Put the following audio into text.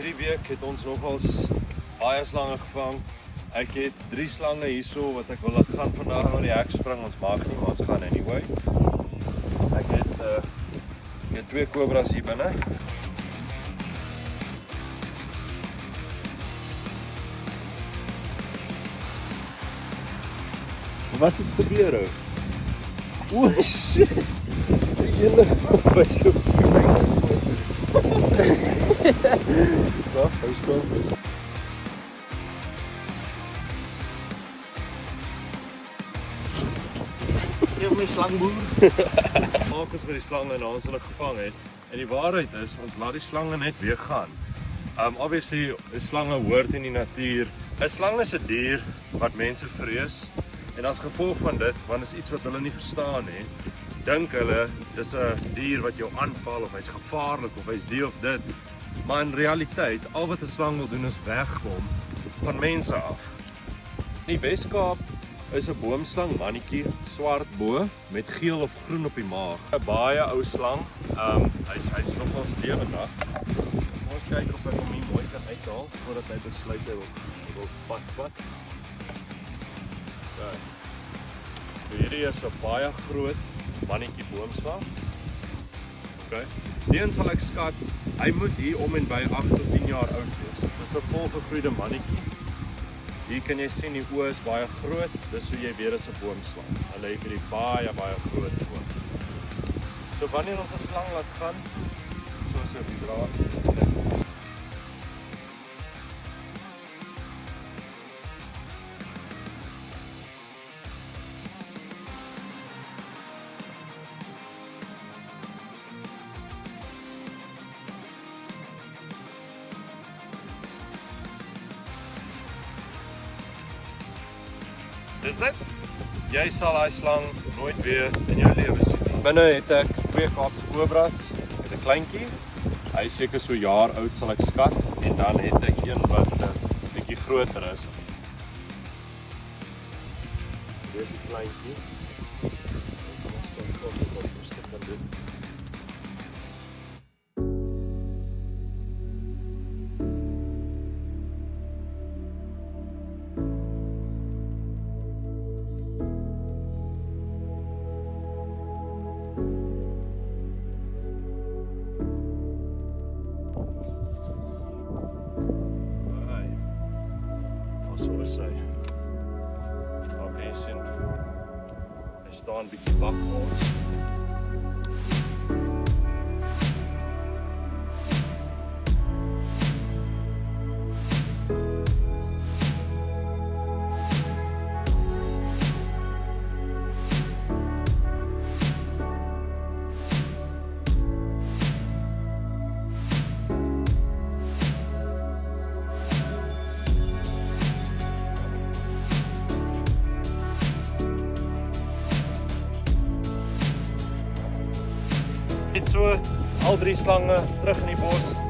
hierdie week het ons nogals baie slange gevang. Ek het 3 slange hierso wat ek wil laat gaan vandag oor die hek spring. Ons maak nie, maar ons gaan anyway. Ek het 2 kobras hier binne. Wat het gebeur ou? O shit! Julle wat so. Wag, hy staan. Jy my slangboer. Maak ons met die slange na ons hulle gevang het. En die waarheid is, ons laat die slange net weer gaan. Obviously, 'n slange hoort in die natuur. 'n Slang is 'n dier wat mense vrees. En as gevolg van dit, want is iets wat hulle nie verstaan nie, dink hulle dis 'n dier wat jou aanval of hy's gevaarlik of hy's die of dit. Maar in realiteit, al wat 'n slang wil doen is wegkom van mense af. In die Weskaap is 'n boomslang mannetjie, swart bo met geel of groen op die maag. 'n Baie ou slang. Hy's nogals lewendig. Ons kyk of ek hom hier mooi kan uithaal voordat hy besluit hy wil vat. Okay. So hierdie is 'n baie groot mannetjie boomslang. Okay. Die een sal ek skat, hy moet hier om en by 8 tot 10 jaar oud wees. Dis 'n volgegroeide mannetjie. Hier kan jy sien die oë is baie groot, dis hoe jy weet dis 'n boomslang. Hulle het hierdie baie groot oë. So wanneer ons 'n slang laat gaan, soos op die draad, dis dit. Jy sal daai slang nooit weer in jou lewe sien nie. Binne het ek 2 Kaapse kobras met 'n kleintjie. Hy is seker so 'n jaar oud sal ek skat en dan het ek een wat 'n bietjie groter is. Dis 'n kleintjie. Ons kan kyk wat ons kan doen. Hy staan bietjie bak vir ons. Net so, al 3 slange terug in die bos.